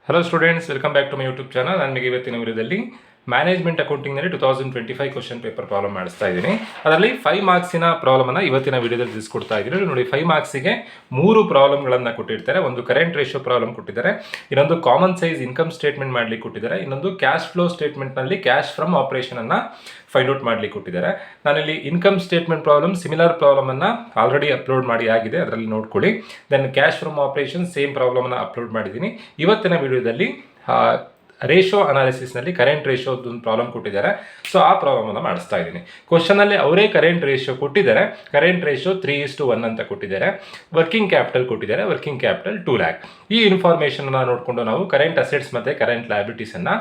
Hello students, welcome back to my YouTube channel. ನನಗೆ ಇವತ್ತಿನ ವಿಡಿಯೋದಲ್ಲಿ ಮ್ಯಾನೇಜ್ಮೆಂಟ್ ಅಕೌಂಟಿಂಗ್ನಲ್ಲಿ 2025 ಕ್ವಶನ್ ಪೇಪರ್ ಪ್ರಾಬ್ಲಮ್ ಮಾಡಿಸ್ತಾ ಇದ್ದೀನಿ. ಅದರಲ್ಲಿ 5 ಮಾರ್ಕ್ಸಿನ ಪ್ರಾಬ್ಲಮನ್ನು ಇವತ್ತಿನ ವಿಡಿಯೋದಲ್ಲಿ ತಿಳಿಸ್ಕೊಡ್ತಾ ಇದ್ದೀನಿ. ನೋಡಿ, 5 ಮಾರ್ಕ್ಸಿಗೆ 3 ಪ್ರಾಬ್ಲಮ್ಗಳನ್ನು ಕೊಟ್ಟಿರ್ತಾರೆ. ಒಂದು ಕರೆಂಟ್ ರೇಷಿಯೋ ಪ್ರಾಬ್ಲಮ್ ಕೊಟ್ಟಿದ್ದಾರೆ, ಇನ್ನೊಂದು ಕಾಮನ್ ಸೈಜ್ ಇನ್ಕಮ್ ಸ್ಟೇಟ್ಮೆಂಟ್ ಮಾಡಲಿಕ್ಕೆ ಕೊಟ್ಟಿದ್ದಾರೆ, ಇನ್ನೊಂದು ಕ್ಯಾಶ್ ಫ್ಲೋ ಸ್ಟೇಟ್ಮೆಂಟ್ನಲ್ಲಿ ಕ್ಯಾಶ್ ಫ್ರಮ್ ಆಪರೇಷನನ್ನು ಫೈಂಡ್ ಔಟ್ ಮಾಡಲಿಕ್ಕೆ ಕೊಟ್ಟಿದ್ದಾರೆ. ನಾನಿಲ್ಲಿ ಇನ್ಕಮ್ ಸ್ಟೇಟ್ಮೆಂಟ್ ಪ್ರಾಬ್ಲಮ್ ಸಿಮಿಲರ್ ಪ್ರಾಬ್ಲಮನ್ನು ಆಲ್ರೆಡಿ ಅಪ್ಲೋಡ್ ಮಾಡಿ ಆಗಿದೆ, ಅದರಲ್ಲಿ ನೋಡ್ಕೊಳ್ಳಿ. Then cash from operation same ಪ್ರಾಬ್ಲಮನ್ನು ಅಪ್ಲೋಡ್ ಮಾಡಿದ್ದೀನಿ. ಇವತ್ತಿನ ವಿಡಿಯೋದಲ್ಲಿ ರೇಷೋ ಅನಾಲಿಸಿಸ್ನಲ್ಲಿ ಕರೆಂಟ್ ರೇಷೋದು ಒಂದು ಪ್ರಾಬ್ಲಮ್ ಕೊಟ್ಟಿದ್ದಾರೆ. ಸೊ ಆ ಪ್ರಾಬ್ಲಮನ್ನು ಮಾಡಿಸ್ತಾ ಇದ್ದೀನಿ. ಕ್ವಶನಲ್ಲಿ ಅವರೇ ಕರೆಂಟ್ ರೇಷಿಯೋ ಕೊಟ್ಟಿದ್ದಾರೆ. ಕರೆಂಟ್ ರೇಷಿಯೋ 3:1 ಅಂತ ಕೊಟ್ಟಿದ್ದಾರೆ. ವರ್ಕಿಂಗ್ ಕ್ಯಾಪಿಟಲ್ ಕೊಟ್ಟಿದ್ದಾರೆ. Working capital 2 lakh. ಈ ಇನ್ಫಾರ್ಮೇಷನನ್ನು ನೋಡಿಕೊಂಡು ನಾವು ಕರೆಂಟ್ ಅಸೆಟ್ಸ್ ಮತ್ತು ಕರೆಂಟ್ ಲಯಬಿಲಿಟೀಸನ್ನು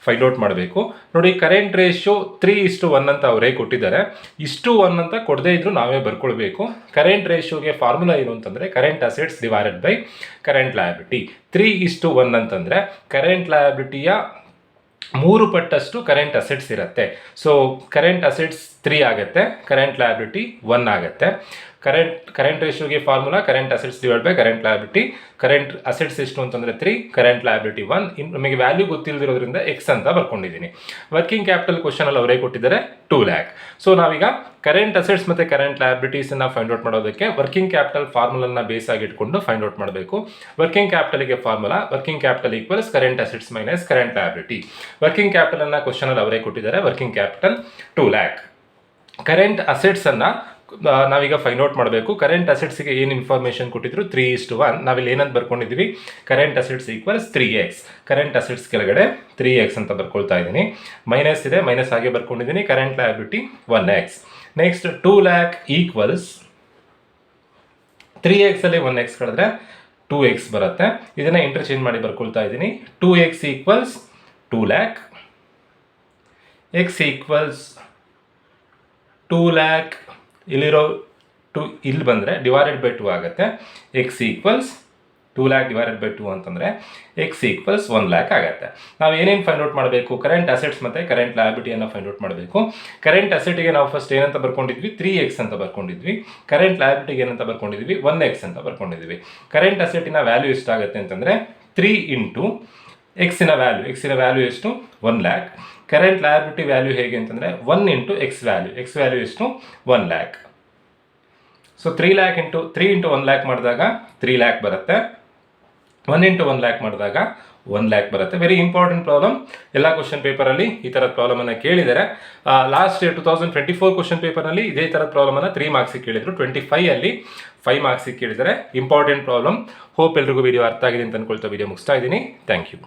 ಫೈಂಡ್ ಔಟ್ ಮಾಡಬೇಕು. ನೋಡಿ, ಕರೆಂಟ್ ರೇಷಿಯೋ 3:1 ಅಂತ ಅವರೇ ಕೊಟ್ಟಿದ್ದಾರೆ. 1 ಅಂತ ಕೊಡದೇ ಇದ್ರೂ ನಾವೇ ಬರ್ಕೊಳ್ಬೇಕು. ಕರೆಂಟ್ ರೇಷಿಯೋಗೆ ಫಾರ್ಮುಲಾ ಏನು ಅಂತಂದರೆ current assets divided by current liability. 3:1 ಅಂತಂದರೆ ಕರೆಂಟ್ ಲಯಬಿಲಿಟಿಯ 3 ಪಟ್ಟಷ್ಟು ಕರೆಂಟ್ ಅಸೆಟ್ಸ್ ಇರುತ್ತೆ. ಸೊ ಕರೆಂಟ್ ಅಸೆಟ್ಸ್ 3 ಆಗುತ್ತೆ, ಕರೆಂಟ್ ಲಯಬಿಲಿಟಿ 1 ಆಗುತ್ತೆ. ಕರೆಂಟ್ ರೇಷಿಯೋಗೆ formula current assets divide by current liability. Current assets ಎಷ್ಟು ಅಂತಂದರೆ 3, ಕರೆಂಟ್ ಲಯಬಿಲಿಟಿ 1. ನಮಗೆ ವ್ಯಾಲ್ಯೂ ಗೊತ್ತಿಲ್ಲದಿರೋದ್ರಿಂದ ಎಕ್ಸ್ ಅಂತ ಬರ್ಕೊಂಡಿದ್ದೀನಿ. ವರ್ಕಿಂಗ್ ಕ್ಯಾಪಿಟಲ್ ಕ್ವಶನಲ್ಲಿ ಅವರೇ ಕೊಟ್ಟಿದ್ದಾರೆ 2 lakh. ಸೊ ನಾವೀಗ ಕರೆಂಟ್ ಅಸೆಟ್ಸ್ ಮತ್ತು ಕರೆಂಟ್ ಲಯಬಿಲಿಟೀಸನ್ನು ಫೈಂಡ್ ಔಟ್ ಮಾಡೋದಕ್ಕೆ ವರ್ಕಿಂಗ್ ಕ್ಯಾಪಿಟಲ್ ಫಾರ್ಮುಲನ್ನು ಬೇಸ್ ಆಗಿ ಇಟ್ಕೊಂಡು ಫೈಂಡ್ ಔಟ್ ಮಾಡಬೇಕು. ವರ್ಕಿಂಗ್ ಕ್ಯಾಪಿಟಲ್ಗೆ formula working capital equals current assets minus current liability. Working ಕ್ಯಾಪಿಟಲನ್ನು ಕ್ವಶನಲ್ಲಿ ಅವರೇ ಕೊಟ್ಟಿದ್ದಾರೆ. Working capital 2 lakh. ಕರೆಂಟ್ ಅಸೆಟ್ಸನ್ನು ನಾವೀಗ ಫೈಂಡ್ ಔಟ್ ಮಾಡಬೇಕು. ಕರೆಂಟ್ ಅಸೆಟ್ಸ್ಗೆ ಏನು ಇನ್ಫಾರ್ಮೇಷನ್ ಕೊಟ್ಟಿದ್ರು 3:1. ನಾವಿಲ್ಲಿ ಏನಂತ ಬರ್ಕೊಂಡಿದ್ದೀವಿ, current assets equals 3x. Current assets ಕೆಳಗಡೆ 3x ಅಂತ ಬರ್ಕೊಳ್ತಾ ಇದ್ದೀನಿ. ಮೈನಸ್ ಇದೆ, ಮೈನಸ್ ಆಗಿ ಬರ್ಕೊಂಡಿದ್ದೀನಿ. Current liability 1x. Next 2 lakh equals 3x ಅಲ್ಲಿ 1x ಕಳೆದ್ರೆ 2x ಬರುತ್ತೆ. ಇದನ್ನು ಇಂಟರ್ಚೇಂಜ್ ಮಾಡಿ ಬರ್ಕೊಳ್ತಾ ಇದ್ದೀನಿ. 2x equals 2 lakh. x equals 2 lakh. ಇಲ್ಲಿರೋ 2 ಇಲ್ಲಿ ಬಂದರೆ ಡಿವೈಡೆಡ್ ಬೈ 2 ಆಗುತ್ತೆ. X equals 2 lakh divided by 2 ಅಂತಂದರೆ ಎಕ್ಸ್ ಈಕ್ವಲ್ಸ್ 1 lakh ಆಗುತ್ತೆ. ನಾವು ಏನೇನು ಫೈಂಡ್ ಔಟ್ ಮಾಡಬೇಕು, ಕರೆಂಟ್ ಅಸೆಟ್ಸ್ ಮತ್ತು ಕರೆಂಟ್ ಲಯಬಿಲಿಟಿಯನ್ನು ಫೈಂಡ್ ಔಟ್ ಮಾಡಬೇಕು. ಕರೆಂಟ್ ಅಸೆಟ್ಗೆ ನಾವು ಫಸ್ಟ್ ಏನಂತ ಬರ್ಕೊಂಡಿದ್ವಿ, 3x ಅಂತ ಬರ್ಕೊಂಡಿದ್ವಿ. ಕರೆಂಟ್ ಲಯಬಿಲಿಟಿಗೆ ಏನಂತ ಬರ್ಕೊಂಡಿದ್ವಿ, 1x ಅಂತ ಬರ್ಕೊಂಡಿದ್ವಿ. ಕರೆಂಟ್ ಅಸೆಟಿನ ವ್ಯಾಲ್ಯೂ ಎಷ್ಟಾಗುತ್ತೆ ಅಂತಂದರೆ 3 ಇಂಟು ಎಕ್ಸಿನ ವ್ಯಾಲ್ಯೂ ಎಷ್ಟು, 1 lakh. ಕರೆಂಟ್ ಲಯಬಿಲಿಟಿ ವ್ಯಾಲ್ಯೂ ಹೇಗೆ ಅಂತಂದರೆ 1 ಇಂಟು ಎಕ್ಸ್ ವ್ಯಾಲ್ಯೂ ಎಷ್ಟು, 1 lakh. ಸೊ 3 ಇಂಟು 1 lakh ಮಾಡಿದಾಗ 3 lakh ಬರುತ್ತೆ. 1 ಇಂಟು 1 lakh ಮಾಡಿದಾಗ 1 lakh ಬರುತ್ತೆ. Very important problem. ಎಲ್ಲ ಕ್ವಶನ್ ಪೇಪರಲ್ಲಿ ಈ ಥರದ ಪ್ರಾಬ್ಲಮನ್ನು ಕೇಳಿದ್ದಾರೆ. ಲಾಸ್ಟ್ 2024 ಕ್ವಶನ್ ಪೇಪರ್ನಲ್ಲಿ ಇದೇ ಥರದ ಪ್ರಾಬ್ಲಮನ್ನು 3 ಮಾರ್ಕ್ಸಿಗೆ ಕೇಳಿದರು. 25 ಅಲ್ಲಿ 5 ಮಾರ್ಕ್ಸಿಗೆ ಕೇಳಿದ್ದಾರೆ. Important problem. ಹೋಪ್ ಎಲ್ರಿಗೂ ವಿಡಿಯೋ ಅರ್ಥ ಆಗಿದೆ ಅಂತ ಅನ್ಕೊಳ್ತಾ ವಿಡಿಯೋ ಮುಗಿಸ್ತಾ ಇದ್ದೀನಿ. Thank you.